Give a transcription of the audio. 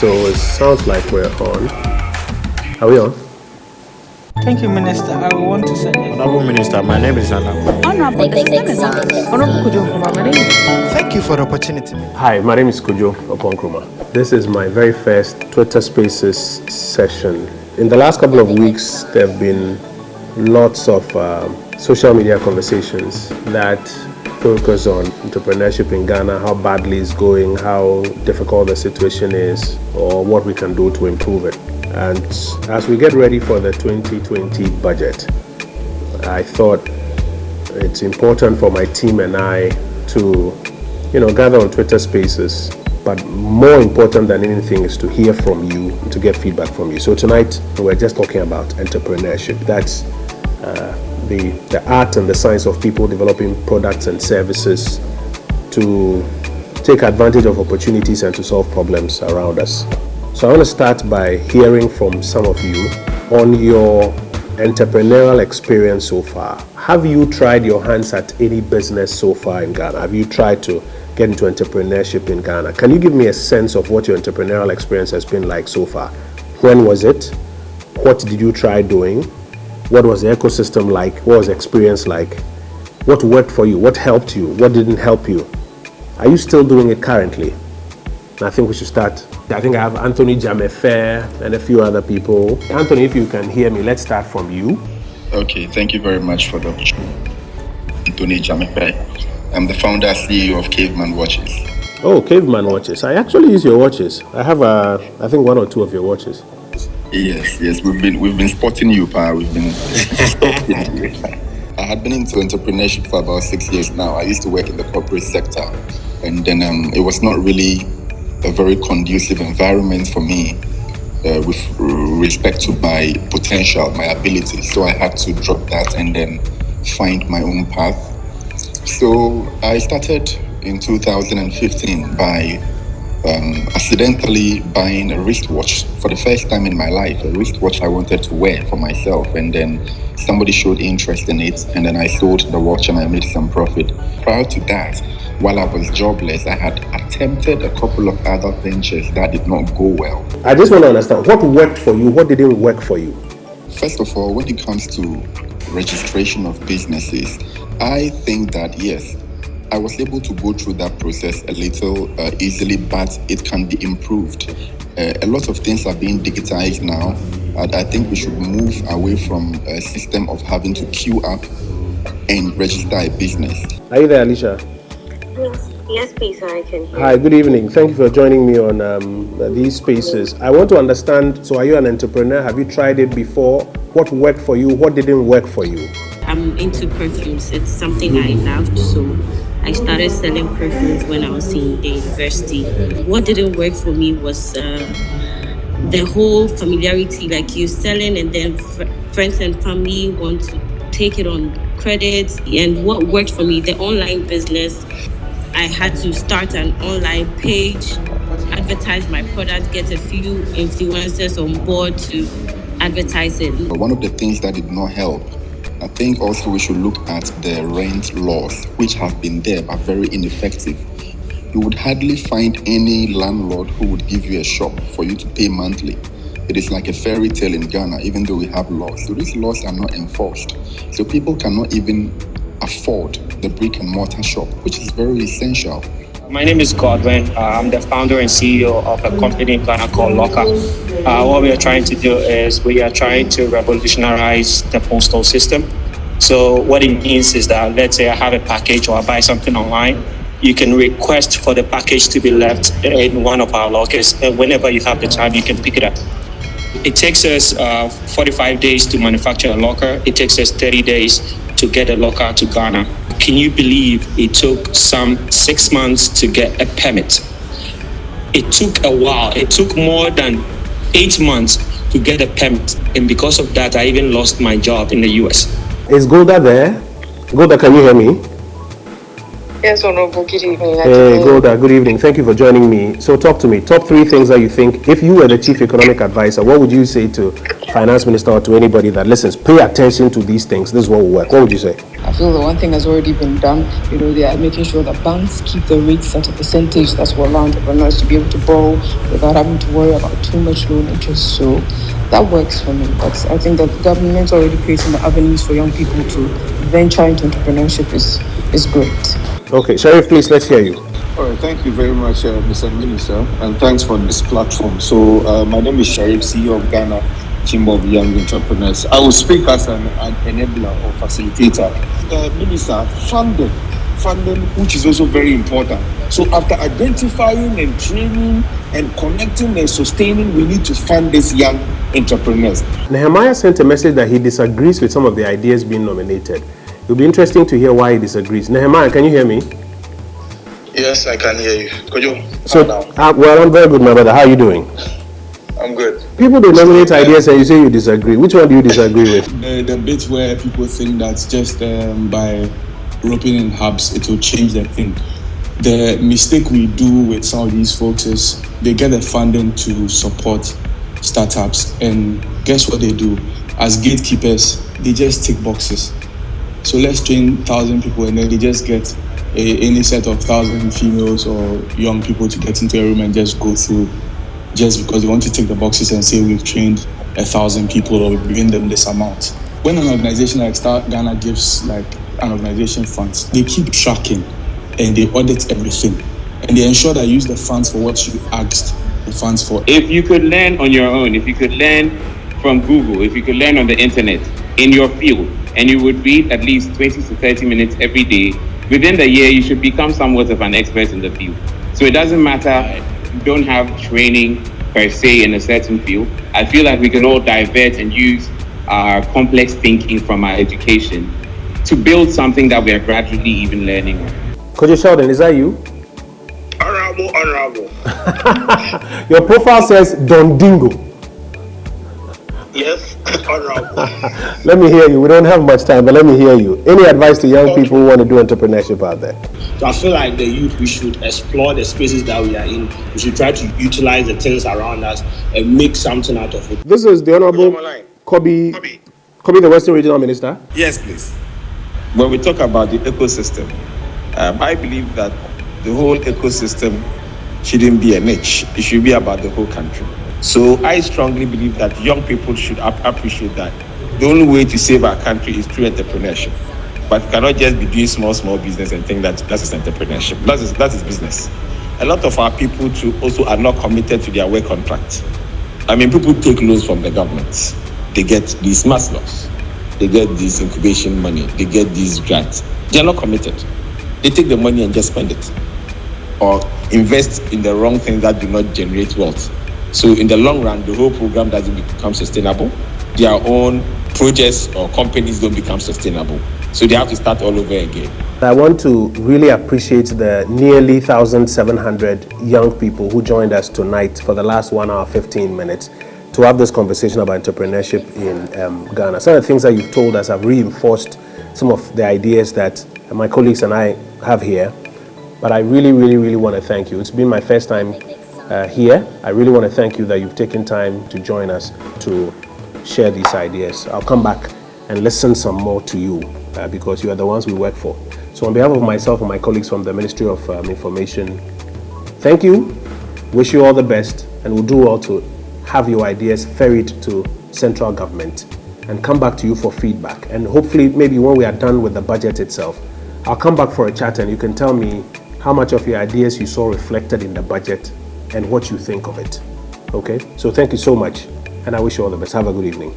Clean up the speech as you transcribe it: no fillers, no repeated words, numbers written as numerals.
So it sounds like we're on. Are we on? Thank you, Minister. I will want to say it. Honorable Minister, my name is Anna. Honorable, the system is on. Honorable Kujo Nkrumah. Thank you for the opportunity. Hi, my name is Kujo Nkrumah. This is my very first Twitter Spaces session. In the last couple of weeks, there have been lots of social media conversations that focus on entrepreneurship in Ghana, how badly it's going, how difficult the situation is, or what we can do to improve it. And as we get ready for the 2020 budget, I thought it's important for my team and I to, gather on Twitter Spaces. But more important than anything is to hear from you, to get feedback from you. So tonight, we're just talking about entrepreneurship. That's the art and the science of people developing products and services to take advantage of opportunities and to solve problems around us. So I want to start by hearing from some of you on your entrepreneurial experience so far. Have you tried your hands at any business so far in Ghana? Have you tried to get into entrepreneurship in Ghana? Can you give me a sense of what your entrepreneurial experience has been like so far? When was it? What did you try doing? What was the ecosystem like? What was the experience like? What worked for you? What helped you? What didn't help you? Are you still doing it currently? I think we should start. I think I have Anthony Jamefe and a few other people. Anthony, if you can hear me, let's start from you. Okay, thank you very much for the opportunity. Anthony Jamefe. I'm the founder and CEO of Caveman Watches. Oh, Caveman Watches. I actually use your watches. I have, I think, one or two of your watches. Yes, we've been spotting you, Pa. We've been spotting you. I had been into entrepreneurship for about 6 years now. I used to work in the corporate sector, and then it was not really a very conducive environment for me with respect to my potential, my ability. So I had to drop that and then find my own path. So I started in 2015 by accidentally buying a wristwatch for the first time in my life, a wristwatch I wanted to wear for myself, and then somebody showed interest in it, and then I sold the watch and I made some profit. Prior to that, while I was jobless, I had attempted a couple of other ventures that did not go well. I just want to understand, what worked for you, what didn't work for you? First of all, when it comes to registration of businesses, I think that yes, I was able to go through that process a little easily, but it can be improved. A lot of things are being digitized now, and I think we should move away from a system of having to queue up and register a business. Are you there, Alicia? Yes, please, I can hear. Hi, good evening. Thank you for joining me on these spaces. I want to understand, so are you an entrepreneur? Have you tried it before? What worked for you? What didn't work for you? I'm into perfumes. It's something I love, so I started selling perfumes when I was in the university. What didn't work for me was the whole familiarity, like you selling and then friends and family want to take it on credit. And what worked for me, the online business, I had to start an online page, advertise my product, get a few influencers on board to advertise it. But one of the things that did not help, I think also we should look at the rent laws, which have been there but very ineffective. You would hardly find any landlord who would give you a shop for you to pay monthly. It is like a fairy tale in Ghana, even though we have laws. So these laws are not enforced. So people cannot even afford the brick and mortar shop, which is very essential. My name is Godwin. I'm the founder and CEO of a company in Ghana called Locker. What we are trying to do is we are trying to revolutionize the postal system. So what it means is that, let's say I have a package or I buy something online, you can request for the package to be left in one of our lockers. And whenever you have the time, you can pick it up. It takes us 45 days to manufacture a locker. It takes us 30 days to get a locker to Ghana. Can you believe it took some 6 months to get a permit? It took a while. It took more than 8 months to get a permit. And because of that, I even lost my job in the US. Is Golda there? Golda, can you hear me? Yes, Honorable. Good evening. Hey, Golda, good evening. Thank you for joining me. So talk to me. Top 3 things that you think, if you were the chief economic advisor, what would you say to finance minister or to anybody that listens? Pay attention to these things. This is what will work. What would you say? I feel the one thing has already been done. They are making sure that banks keep the rates at a percentage that will allow entrepreneurs to be able to borrow without having to worry about too much loan interest. So that works for me. But I think that the government already creating the avenues for young people to venture into entrepreneurship is great. Okay, Sheriff, please, let's hear you. All right, thank you very much, Mr. Minister, and thanks for this platform. So, my name is Sharif, CEO of Ghana Chamber of Young Entrepreneurs. I will speak as an enabler or facilitator. Minister, funding, which is also very important. So, after identifying and training and connecting and sustaining, we need to fund these young entrepreneurs. Nehemiah sent a message that he disagrees with some of the ideas being nominated. It'll be interesting to hear why he disagrees. Nehemiah, can you hear me? Yes, I can hear you. Could you? Well, I'm very good, my brother. How are you doing? I'm good. People, they nominate ideas and you say you disagree. Which one do you disagree with? The bit where people think that just by roping in hubs, it will change the thing. The mistake we do with some of these folks is they get the funding to support startups, and guess what they do? As gatekeepers, they just tick boxes. So let's train 1,000 people and then they just get any set of 1,000 females or young people to get into a room and just go through just because they want to tick the boxes and say we've trained 1,000 people or we've given them this amount. When an organization like Start Ghana gives like an organization funds, they keep tracking and they audit everything and they ensure that you use the funds for what you asked the funds for. If you could learn on your own, if you could learn from Google, if you could learn on the internet in your field, and you would read at least 20 to 30 minutes every day, within the year you should become somewhat of an expert in the field. So it doesn't matter, you don't have training per se in a certain field. I feel like we can all divert and use our complex thinking from our education to build something that we are gradually even learning on. Coach Sheldon, is that you? Honorable. Your profile says Don Dingo. Yes, honorable. Let me hear you. We don't have much time, but let me hear you. Any advice to young people who want to do entrepreneurship out there? So I feel like the youth, we should explore the spaces that we are in. We should try to utilize the things around us and make something out of it. This is the Honorable Kobe, the Western Regional Minister. Yes, please. When we talk about the ecosystem, I believe that the whole ecosystem shouldn't be a niche. It should be about the whole country. So I strongly believe that young people should appreciate that. The only way to save our country is through entrepreneurship. But we cannot just be doing small business and think that that is entrepreneurship. That is business. A lot of our people too also are not committed to their work contract. I mean, people take loans from the government. They get these mass loans. They get this incubation money. They get these grants. They are not committed. They take the money and just spend it. Or invest in the wrong things that do not generate wealth. So in the long run, the whole program doesn't become sustainable. Their own projects or companies don't become sustainable. So they have to start all over again. I want to really appreciate the nearly 1,700 young people who joined us tonight for the last 1 hour, 15 minutes to have this conversation about entrepreneurship in Ghana. Some of the things that you've told us have reinforced some of the ideas that my colleagues and I have here. But I really want to thank you. It's been my first time here. I really want to thank you that you've taken time to join us to share these ideas. I'll come back and listen some more to you because you are the ones we work for. So on behalf of myself and my colleagues from the Ministry of Information, thank you, wish you all the best, and we'll do well to have your ideas ferried to central government and come back to you for feedback. And hopefully maybe when we are done with the budget itself, I'll come back for a chat and you can tell me how much of your ideas you saw reflected in the budget and what you think of it. Okay? So thank you so much, and I wish you all the best. Have a good evening.